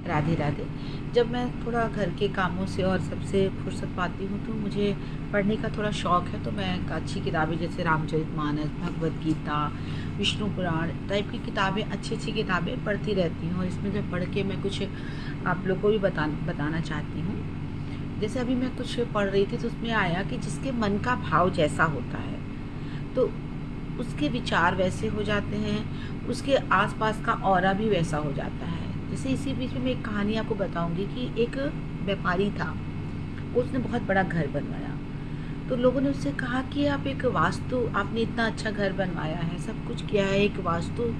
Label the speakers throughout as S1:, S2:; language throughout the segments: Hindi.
S1: राधे राधे। जब मैं थोड़ा घर के कामों से और सबसे फुर्सत पाती हूँ तो मुझे पढ़ने का थोड़ा शौक़ है, तो मैं अच्छी किताबें जैसे रामचरितमानस, भगवद गीता, विष्णु पुराण टाइप की किताबें, अच्छी अच्छी किताबें पढ़ती रहती हूँ। और इसमें जब पढ़ के मैं कुछ आप लोग को भी बताना चाहती हूँ। जैसे अभी मैं कुछ पढ़ रही थी तो उसमें आया कि जिसके मन का भाव जैसा होता है तो उसके विचार वैसे हो जाते हैं, उसके आसपास का ऑरा भी वैसा हो जाता है। जैसे इसी बीच में मैं एक कहानी आपको बताऊंगी कि एक व्यापारी था, उसने बहुत बड़ा घर बनवाया। तो लोगों ने उससे कहा कि आप एक वास्तु, आपने इतना अच्छा घर बनवाया है, सब कुछ किया है, एक वास्तु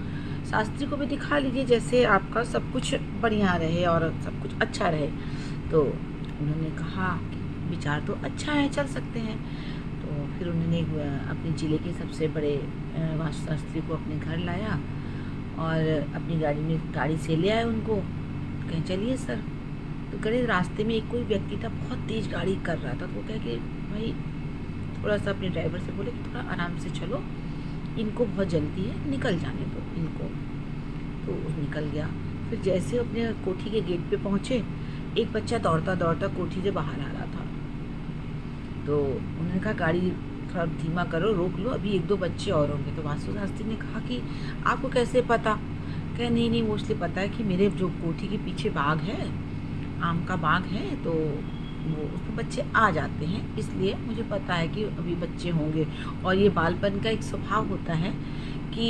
S1: शास्त्री को भी दिखा लीजिए जैसे आपका सब कुछ बढ़िया रहे और सब कुछ अच्छा रहे। तो उन्होंने कहा कि विचार तो अच्छा है, चल सकते हैं। तो फिर उन्होंने अपने ज़िले के सबसे बड़े वास्तुशास्त्री को अपने घर लाया और अपनी गाड़ी से ले आए उनको। कहें चलिए सर। तो गए रास्ते में एक कोई व्यक्ति था, बहुत तेज़ गाड़ी कर रहा था। तो वो कहे कि भाई थोड़ा सा अपने ड्राइवर से बोले कि थोड़ा आराम से चलो, इनको बहुत जल्दी है, निकल जाने दो इनको। तो वो निकल गया। फिर जैसे अपने कोठी के गेट पे पहुँचे, एक बच्चा दौड़ता दौड़ता कोठी से बाहर आ रहा था। तो उन्होंने कहा गाड़ी थोड़ा धीमा करो, रोक लो, अभी एक दो बच्चे और होंगे। तो वास्तुशास्त्री ने कहा कि आपको कैसे पता? कहे नहीं मोस्टली पता है कि मेरे जो कोठी के पीछे बाग है, आम का बाग है, तो वो उसमें बच्चे आ जाते हैं, इसलिए मुझे पता है कि अभी बच्चे होंगे। और ये बालपन का एक स्वभाव होता है कि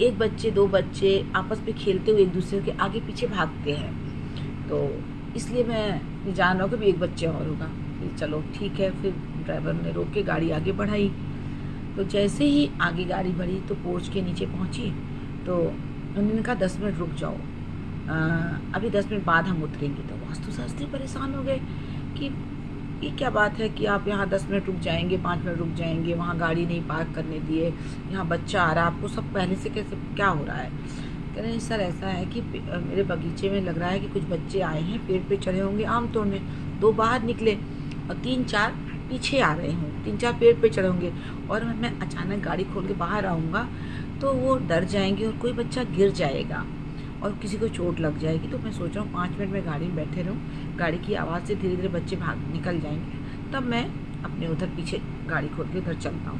S1: एक बच्चे दो बच्चे आपस में खेलते हुए एक दूसरे के आगे पीछे भागते हैं। तो इसलिए मैं जान रहा हूँ कि एक बच्चे और होगा। चलो ठीक है। फिर ड्राइवर ने रोक के गाड़ी आगे बढ़ाई। तो जैसे ही आगे गाड़ी बढ़ी तो पोर्च के नीचे पहुँची। तो उन्होंने कहा 10 मिनट रुक जाओ, अभी 10 मिनट बाद हम उतरेंगे। तो वास्तुशास्त्री परेशान हो गए कि ये क्या बात है कि आप यहाँ 10 मिनट रुक जाएंगे, 5 मिनट रुक जाएंगे, वहाँ गाड़ी नहीं पार्क करने दिए, यहाँ बच्चा आ रहा है, आपको सब पहले से कैसे क्या हो रहा है? कह रहे हैं सर ऐसा है कि मेरे बगीचे में लग रहा है कि कुछ बच्चे आए हैं, पेड़ पे चढ़े होंगे आम तोड़ने, 2 बाहर निकले और 3-4 पीछे आ रहे हों, 3-4 पेड़ पे चढ़े होंगे, और मैं अचानक गाड़ी खोल के बाहर आऊँगा तो वो डर जाएंगे और कोई बच्चा गिर जाएगा और किसी को चोट लग जाएगी। तो मैं सोच रहा हूँ 5 मिनट में गाड़ी में बैठे रहूँ, गाड़ी की आवाज़ से धीरे धीरे बच्चे भाग निकल जाएंगे, तब मैं अपने उधर पीछे गाड़ी खोल के उधर चलता हूँ।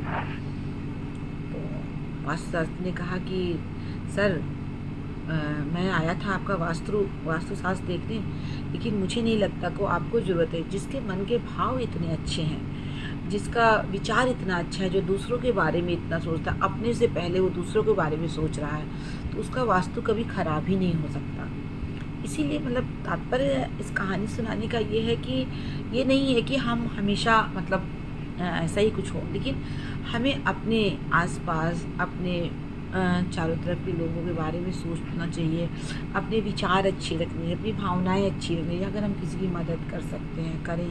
S1: तो वास्तुशास्त्री ने कहा कि सर मैं आया था आपका वास्तुशास्त्र देखने, लेकिन मुझे नहीं लगता को आपको ज़रूरत है। जिसके मन के भाव इतने अच्छे हैं, जिसका विचार इतना अच्छा है, जो दूसरों के बारे में इतना सोचता है, अपने से पहले वो दूसरों के बारे में सोच रहा है, तो उसका वास्तु कभी ख़राब ही नहीं हो सकता। इसीलिए मतलब तात्पर्य इस कहानी सुनाने का ये है कि ये नहीं है कि हम हमेशा मतलब ऐसा ही कुछ हो, लेकिन हमें अपने आसपास, अपने चारों तरफ के लोगों के बारे में सोचना चाहिए, अपने विचार अच्छे रखने हैं, अपनी भावनाएं अच्छी रखनी है। अगर हम किसी की मदद कर सकते हैं करें,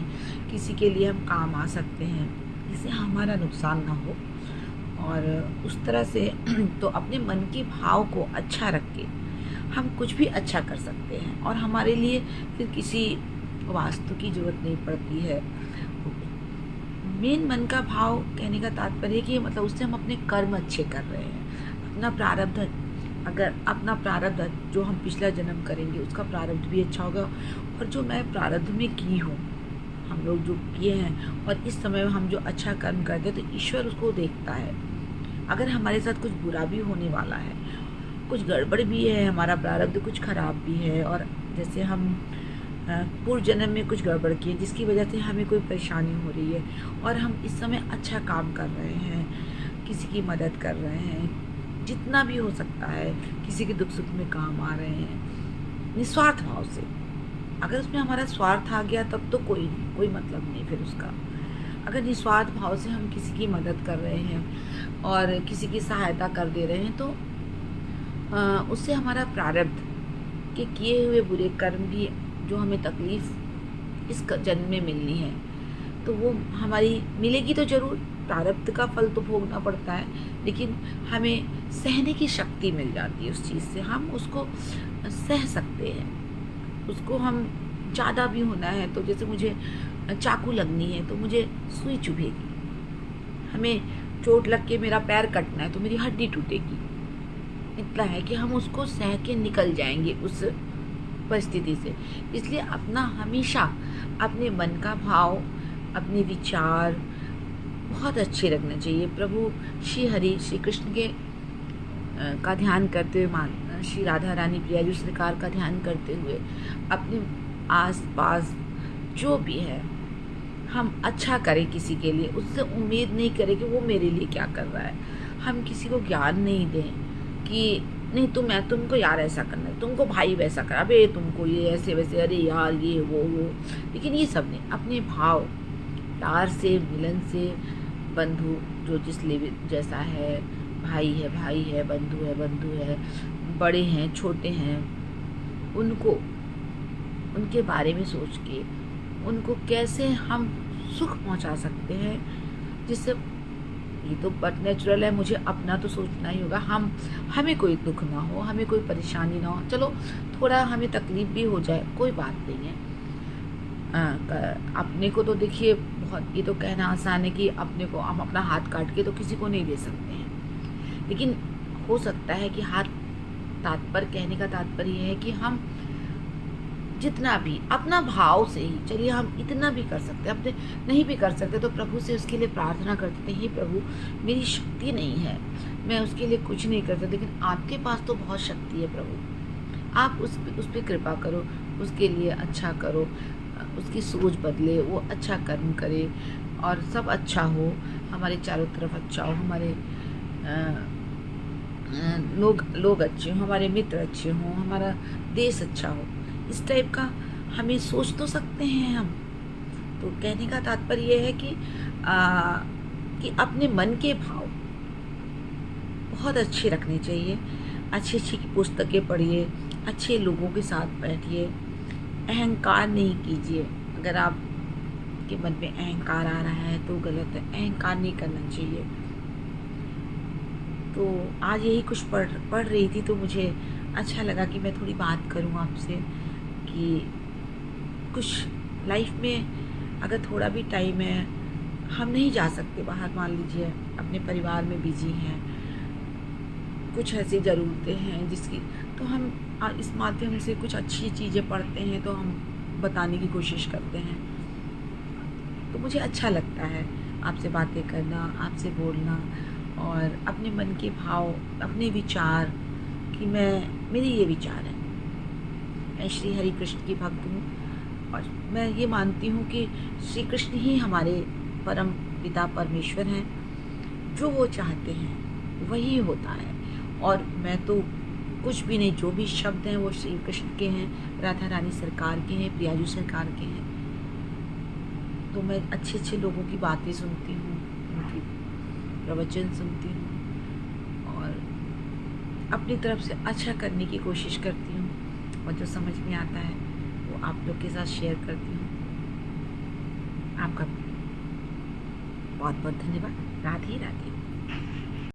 S1: किसी के लिए हम काम आ सकते हैं, जिससे हमारा नुकसान ना हो, और उस तरह से तो अपने मन के भाव को अच्छा रख के हम कुछ भी अच्छा कर सकते हैं, और हमारे लिए फिर किसी वास्तु की ज़रूरत नहीं पड़ती है। मेन मन का भाव कहने का तात्पर्य है कि मतलब उससे हम अपने कर्म अच्छे कर रहे हैं, अपना प्रारब्ध, अगर अपना प्रारब्ध जो हम पिछला जन्म करेंगे उसका प्रारब्ध भी अच्छा होगा, और जो मैं प्रारब्ध में की हूँ, हम लोग जो किए हैं और इस समय में हम जो अच्छा कर्म करते हैं तो ईश्वर उसको देखता है। अगर हमारे साथ कुछ बुरा भी होने वाला है, कुछ गड़बड़ भी है, हमारा प्रारब्ध कुछ खराब भी है, और जैसे हम पूर्व जन्म में कुछ गड़बड़ किए जिसकी वजह से हमें कोई परेशानी हो रही है, और हम इस समय अच्छा काम कर रहे हैं, किसी की मदद कर रहे हैं, जितना भी हो सकता है, किसी के दुख सुख में काम आ रहे हैं निस्वार्थ भाव से। अगर उसमें हमारा स्वार्थ आ गया तब तो कोई मतलब नहीं फिर उसका। अगर निस्वार्थ भाव से हम किसी की मदद कर रहे हैं और किसी की सहायता कर दे रहे हैं, तो उससे हमारा प्रारब्ध के किए हुए बुरे कर्म भी, जो हमें तकलीफ़ इस जन्म में मिलनी है, तो वो हमारी मिलेगी तो ज़रूर। प्रारब्ध का फल तो भोगना पड़ता है, लेकिन हमें सहने की शक्ति मिल जाती है उस चीज़ से, हम उसको सह सकते हैं। उसको हम ज़्यादा भी होना है तो जैसे मुझे चाकू लगनी है तो मुझे सुई चुभेगी, हमें चोट लग के मेरा पैर कटना है तो मेरी हड्डी टूटेगी। इतना है कि हम उसको सह के निकल जाएंगे उस परिस्थिति से। इसलिए अपना हमेशा अपने मन का भाव, अपने विचार बहुत अच्छे रखने चाहिए। प्रभु श्री हरि श्री कृष्ण के का ध्यान करते हुए, श्री राधा रानी प्रियाजू सरकार का ध्यान करते हुए अपने आस पास जो भी है हम अच्छा करें किसी के लिए। उससे उम्मीद नहीं करें कि वो मेरे लिए क्या कर रहा है। हम किसी को ज्ञान नहीं दें कि नहीं तुमको यार ऐसा करना है, तुमको भाई वैसा कर, अबे तुमको ये ऐसे वैसे, अरे यार ये वो। लेकिन ये सब नहीं, अपने भाव प्यार से, मिलन से, बंधु जो जिस लेवल जैसा है, भाई है, बंधु है, बड़े हैं छोटे हैं, उनको उनके बारे में सोच के उनको कैसे हम सुख पहुंचा सकते हैं, जिससे ये तो बट नेचुरल है, मुझे अपना तो सोचना ही होगा। हमें कोई दुख ना हो, हमें कोई परेशानी ना हो। चलो थोड़ा हमें तकलीफ भी हो जाए, कोई बात नहीं है। अपने को तो देखिए बहुत, ये तो कहना आसान है कि अपने को हम अपना हाथ काट के तो किसी को नहीं दे सकते हैं, लेकिन हो सकता है कि कहने का तात्पर्य है कि हम जितना भी अपना भाव से ही, चलिए हम इतना भी कर सकते हैं। अपने नहीं भी कर सकते तो प्रभु से उसके लिए प्रार्थना करते थे, हे प्रभु मेरी शक्ति नहीं है, मैं उसके लिए कुछ नहीं कर सकता, लेकिन आपके पास तो बहुत शक्ति है प्रभु, आप उस पर कृपा करो, उसके लिए अच्छा करो, उसकी सोच बदले, वो अच्छा कर्म करे और सब अच्छा हो, हमारे चारों तरफ अच्छा हो, हमारे लोग अच्छे हों, हमारे मित्र अच्छे हों, हमारा देश अच्छा हो। इस टाइप का हमें सोच तो सकते हैं हम। तो कहने का तात्पर्य यह है कि अपने मन के भाव बहुत अच्छे रखने चाहिए। अच्छी अच्छी पुस्तकें पढ़िए, अच्छे लोगों के साथ बैठिए, अहंकार नहीं कीजिए। अगर आप के मन में अहंकार आ रहा है तो गलत है, अहंकार नहीं करना चाहिए। तो आज यही कुछ पढ़ रही थी तो मुझे अच्छा लगा कि मैं थोड़ी बात करूं आपसे कि कुछ लाइफ में अगर थोड़ा भी टाइम है, हम नहीं जा सकते बाहर, मान लीजिए अपने परिवार में बिजी हैं, कुछ ऐसी ज़रूरतें हैं जिसकी, तो हम इस माध्यम से कुछ अच्छी चीज़ें पढ़ते हैं तो हम बताने की कोशिश करते हैं। तो मुझे अच्छा लगता है आपसे बातें करना, आपसे बोलना और अपने मन के भाव, अपने विचार कि मेरे ये विचार है। मैं श्री हरि कृष्ण की भक्त हूँ और मैं ये मानती हूँ कि श्री कृष्ण ही हमारे परम पिता परमेश्वर हैं। जो वो चाहते हैं वही होता है और मैं तो कुछ भी नहीं, जो भी शब्द हैं वो श्री कृष्ण के हैं, राधा रानी सरकार के हैं, प्रियाजू सरकार के हैं। तो मैं अच्छे अच्छे लोगों की बातें सुनती हूँ, उनकी प्रवचन सुनती हूँ और अपनी तरफ से अच्छा करने की कोशिश करती हूँ और जो समझ में आता है वो आप लोग के साथ शेयर करती हूँ। आपका बहुत बहुत धन्यवाद। राधे राधे।